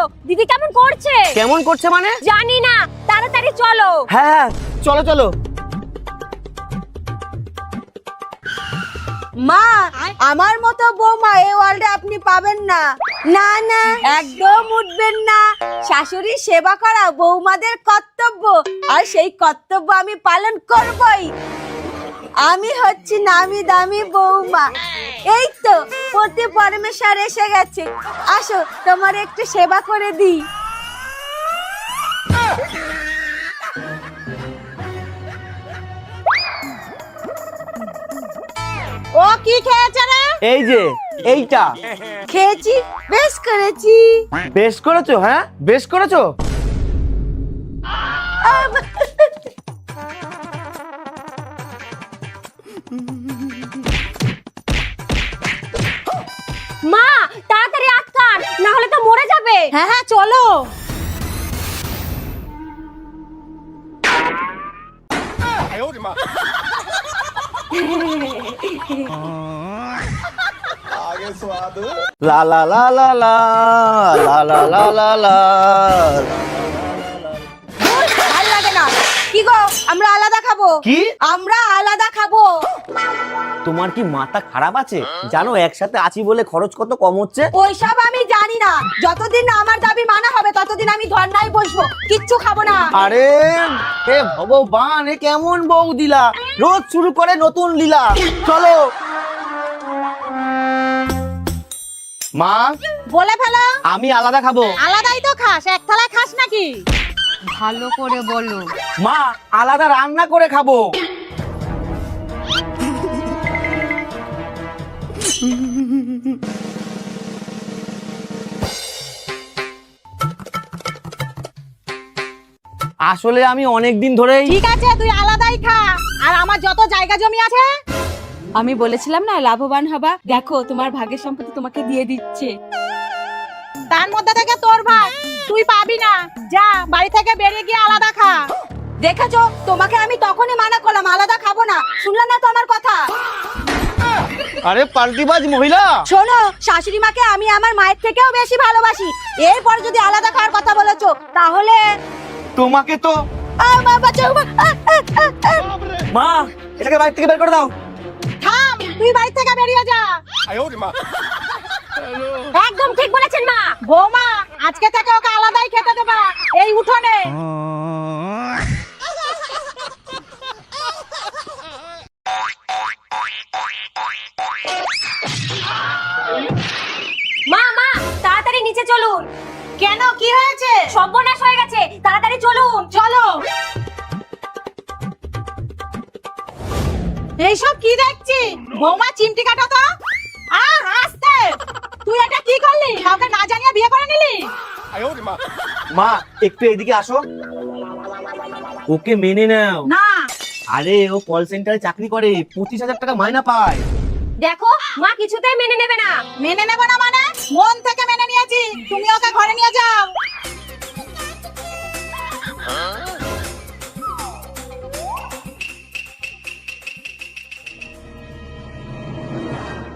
চলো, দিদি কেমন করছে? কেমন করছে মানে? জানি না, তাড়াতাড়ি চলো। হ্যাঁ চলো চলো। মা, আমার মতো বৌমা এই ওয়ার্ল্ডে আপনি পাবেন না। না না, একদম উঠবেন না। শাশুড়ি সেবা করা বৌমাদের কর্তব্য, আর সেই কর্তব্য আমি পালন করবই। আমি হচ্ছি নামি দামি বৌমা। এই তো পতি পরমেশ্বর এসে গেছে, আসো তোমার একটু সেবা করে দিই। ও কি খেয়েছে রে? এই যে এইটা খেয়েছি, বেশ করেছি। বেশ করেছো? হ্যাঁ বেশ করেছো। মা, তাড়াতাড়ি আটকান, না হলে তো মরে যাবে। হ্যাঁ হ্যাঁ চলো। লা লা লা লা লা লা লা লা লা লা। ভাল লাগে না। কি গো, আমরা আলাদা খাবো। কি? আমরা আলাদা খাবো। তোমার কি মাথা খারাপ আছে? জানো একসাথে আছি বলে খরচ কত কম হচ্ছে? ওইসব আমি জানি না, যতদিন না আমার দাবি মানা হবে ততদিন আমি ধর্নায় বসবো, কিচ্ছু খাবো না। আরে হে ভগবান, এ কেমন বউ দিলা? রোজ শুরু করে নতুন লীলা। চলো মা, বলে ফেলো। আমি আলাদা খাবো। আলাদাই তো খাস, এক থালায় খাস নাকি? ভালো করে বলো। মা, আলাদা রান্না করে খাবো। আসলে আমি অনেকদিন ধরেই ঠিক আছে, তুই আলাদাই খা, আর আমার যত জায়গা জমি আছে আমি বলেছিলাম না লাভবান হবা, দেখো তোমার ভাগের সম্পত্তি তোমাকে দিয়ে দিচ্ছে। তার মধ্যে থেকে তোর ভাগ তুই পাবি না, যা বাড়ি থেকে বেরিয়ে গিয়ে আলাদা খা। দেখেছো, তোমাকে আমি তখনই মানা করলাম আলাদা খাবো না, শুনলে না তো আমার কথা। আরে পাল্টিবাজ মহিলা। শোনো, শাশুড়ি মাকে আমি আমার মায়ের থেকেও বেশি ভালোবাসি, এরপর যদি আলাদা খাওয়ার কথা বলেছো তাহলে তোমাকে তো মা বাঁচাও, মা। মা, এটাকে বাড়ি থেকে বের করে দাও। থাম, তুই বাড়ি থেকে বেরিয়ে যা। একদম ঠিক বলেছেন মা। বৌমা, আজকে থেকে ওকে আলাদাই খেতে দেবা এই উঠোনে। মা মা, তাড়াতাড়ি নিচে চলুন। কেন, কি হয়েছে? সর্বনাশ হয়ে গেছে, তাড়াতাড়ি চলুন। চলো। এইসব কি দেখছি? বৌমা চিমটি কাটা তো। আস্তে, তুই এটা কি করলি? কাউকে না জানিয়ে বিয়ে করে নিলি? মা, একটু এদিকে আসো। ওকে মেনে নাও। না। আরে ও কল সেন্টারে চাকরি করে, 25,000 টাকা মাইনা পায়। দেখো, মা কিছুতেই মেনে নেবে না। মেনে নেব না মানে? মন থেকে মেনে নিয়েছি, তুমি ওকে ঘরে নিয়ে যাও।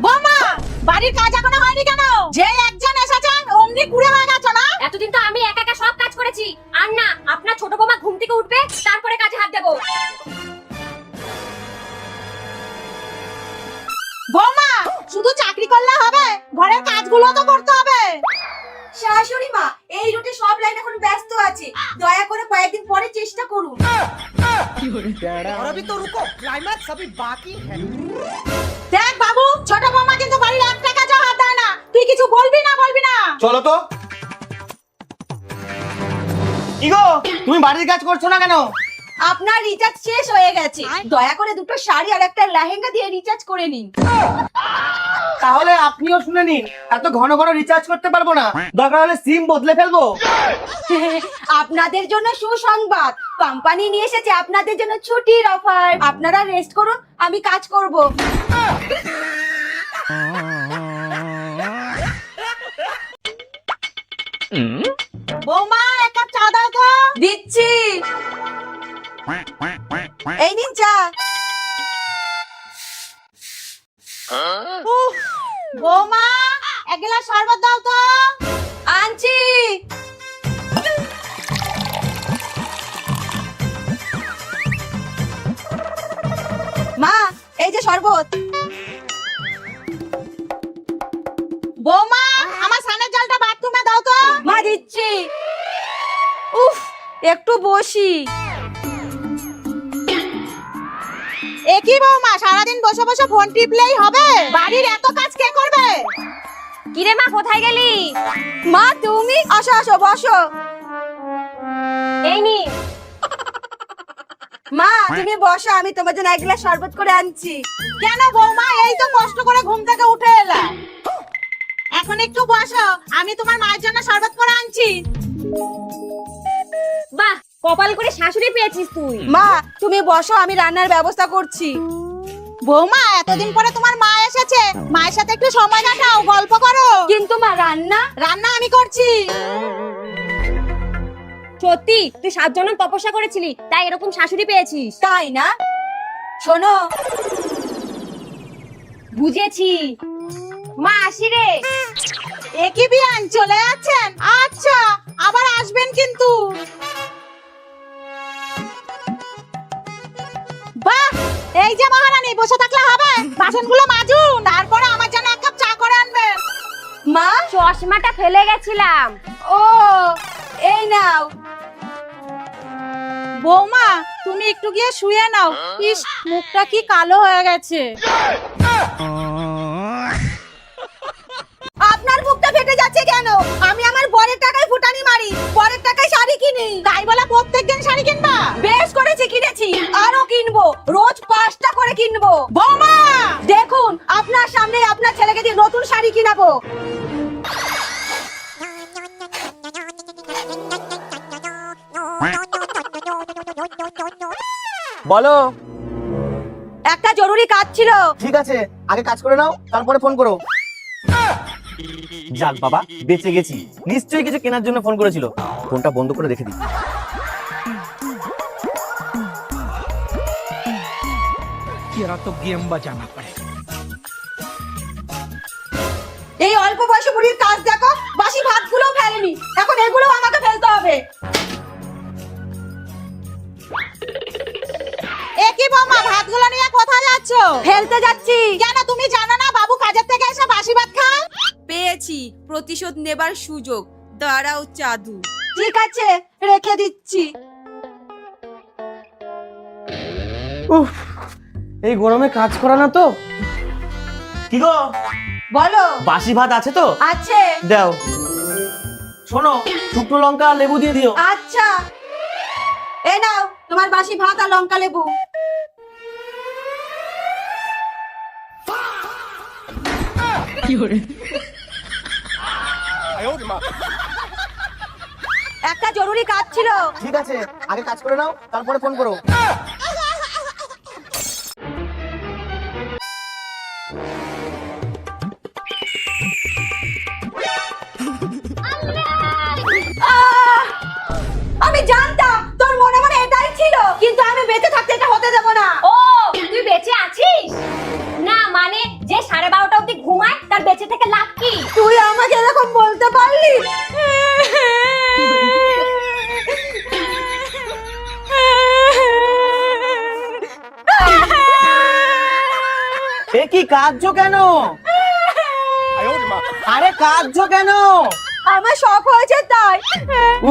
বৌমা, বাড়ির কাজ এখনো হয়নি কেন? যে একজন এসেছেন অমনি কুড়ে হয়ে গেছে না? এতদিন তো আমি একা একা সব কাজ করেছি, আর না, আপনার ছোট বৌমা ঘুম থেকে উঠবে, তারপরে কাজে হাত দেবো। বৌমা, শুধু চাকরি করলে হবে, ঘরের কাজগুলো তো করতে হবে। শাশুড়ি মা, এই রুটে সব লাইন এখন ব্যস্ত আছে, দয়া করে কয়েকদিন পরে চেষ্টা করুন। और अभी तो रुको, क्लाइमैक्स अभी बाकी है। দেখ বাবু, ছোট বৌমা কিন্তু বাড়ির এক টাকা যা হাত দেয় না, তুই কিছু বলবি না? বলবি না? চলো তো। কি গো, তুমি বাড়ির কাজ করছো না কেন? আপনার রিচার্জ শেষ হয়ে গেছে, দয়া করে দুটো শাড়ি আর একটা লেহেঙ্গা দিয়ে রিচার্জ করে নিন। তাহলে আপনিও শুনে নিন, এত ঘন ঘন রিচার্জ করতে পারবো না, দরকার হলে সিম বদলে ফেলবো। আপনাদের জন্য সুসংবাদ, কোম্পানি নিয়ে এসেছে আপনাদের জন্য ছুটির অফার। আপনারা রেস্ট করুন, আমি কাজ করব। বৌমা, এক কাপ চা দাও তো। দিচ্ছি। এই নিন চা। বৌমা, এক গ্লাস শরবত দাও তো। আনছি। মা, এই যে শরবত। বৌমা, আমার স্নানের জলটা বাথরুমে দাও তো। মা দিচ্ছি। উফ, একটু বসি। একই বৌমা, সারাদিন বসে বসে ফোন টিপলেই হবে? বাড়ির এত কাজ কে করবে? কিরে মা, কোথায় গেলি? মা তুমি আসো আসো বসো। এই নি। মা তুমি বসো, আমি তোমার জন্য এক গ্লাস শরবত করে আনছি। কেন বৌমা, এই তো কষ্ট করে ঘুম থেকে উঠে এলাম। এখন একটু বসো, আমি তোমার মায়ের জন্য শরবত করে আনছি। বাহ, কপাল করে শাশুড়ি পেয়েছিস তুই। মা তুমি বসো, আমি রান্নার ব্যবস্থা করছি। বৌমা, এতদিন পরে তোমার মা এসেছে, মায়ের সাথে একটু সময় কাটাও, গল্প করো। কিন্তু মা রান্না রান্না আমি করছি। সত্যি তুই 7 জনম তপস্যা করেছিলি, তাই এরকম শাশুড়ি পেয়েছিস। তাই না? শোনো, বুঝেছি। মা আসি রে। একই বিয়ান চলে যাচ্ছেন? আচ্ছা, আবার আসবেন কিন্তু। বাহ, এই যে মহারানী, বসে থাকলে হবে? বাসনগুলো মাজুন, তারপরে আমার জন্য এক কাপ চা করে আনবেন। মা চশমাটা ফেলে গেছিলাম। ও এই নাও। বৌমা, তুমি একটু গিয়ে শুয়ে নাও। ইস, মুখটা কি কালো হয়ে গেছে। আপনার মুখটা ফেটে যাচ্ছে কেন? আমি আমার বরের টাকায় ফুটানি মারি, বরের টাকায় শাড়ি কিনি। তাই বলে প্রত্যেকদিন শাড়ি কিনবা? বেশ করেছি, কিনেছি, আরো কিনবো, রোজ 5টা করে কিনবো। বৌমা, দেখুন আপনার সামনে আপনার ছেলেকে দিয়ে নতুন শাড়ি কিনাবো। বলো। একটা জরুরি কাজ ছিল। ঠিক আছে, আগে কাজ করে নাও, তারপরে ফোন করো। যাক বাবা, বেঁচে গেছি। নিশ্চয়ই কিছু কেনার জন্য ফোন করেছিল। ফোনটা বন্ধ করে রেখে দিই। तेरा तो गेम बजाना पड़ेगा। এই অল্প বয়সে বুড়ির কাজ দেখো, বাসি ভাতগুলো ফেলেনি, এখন এগুলো আমাকে ফেলতে হবে। একই বৌমা, ভাতগুলো নিয়ে কোথায় যাচ্ছো? ফেলতে যাচ্ছি। কেন, তুমি জানো না বাবু কাজের থেকে এসে বাসি ভাত খায়? পেয়েছি প্রতিশোধ নেবার সুযোগ, দাঁড়াও চাদু। ঠিক আছে, রেখে দিচ্ছি। উফ, এই গরমে কাজ করা না তো। কি গো, বলো। বাসি ভাত আছে তো? আছে। দাও। শোনো, শুকনো লঙ্কা আর লেবু দিয়ে দিও। আচ্ছা, এই নাও তোমার বাসি ভাত আর লঙ্কা লেবু। একটা জরুরি কাজ ছিল। ঠিক আছে, আগে কাজ করে নাও, তারপরে ফোন করো। আহ! আমি জানতাম তোর মনে মনে এটাই ছিল, কিন্তু আমি বেঁচে থাকতে এটা হতে দেব না। ও, তুই বেঁচে আছিস? না মানে, যে 12:30 অবধি ঘুমায় তার বেঁচে থেকে লাভ কি? তুই আমাকে এরকম বলতে পারলি? এ কি কাঁদছো কেন? আরে কাঁদছো কেন? আমার শখ হয়েছে তাই।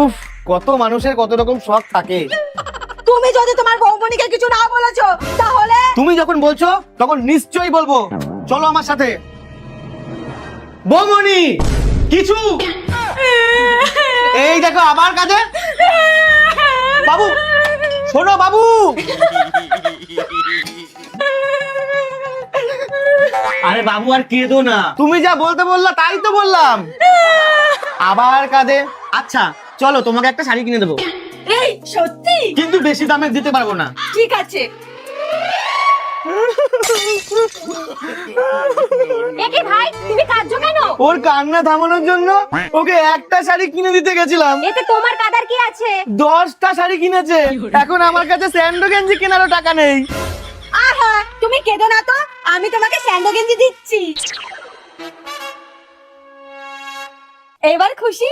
উফ, কত মানুষের কত রকম শখ থাকে। তুমি যদি তোমার বৌমনিকে কিছু না বলেছো তাহলে? তুমি যখন বলছো তখন নিশ্চয়ই বলবো। চলো আমার সাথে। বৌমনি, কিছু। এই দেখো আবার কাজে। বাবু, শোনো বাবু। আরে বাবু, আর কেঁদো না। তুমি যা বলতে বললা তাই তো বললাম। আবার কাঁদে। আচ্ছা চলো, তোমাকে একটা শাড়ি কিনে দেবো, এই সত্যি? কিন্তু বেশি দামে দিতে পারবো না। ঠিক আছে। একে ভাই, তুমি কাঁদছো কেন? ওর কান্না থামানোর জন্য ওকে একটা শাড়ি কিনে দিতে গেছিলাম। এতে তোমার কাদার কি আছে? 10টা শাড়ি কিনেছে। এখন আমার কাছে স্যান্ডো গেঞ্জি কেনারও টাকা নেই। আহা, তুমি কেঁদো না তো, আমি তোমাকে স্যান্ডো গেঞ্জি দিচ্ছি। এবার খুশি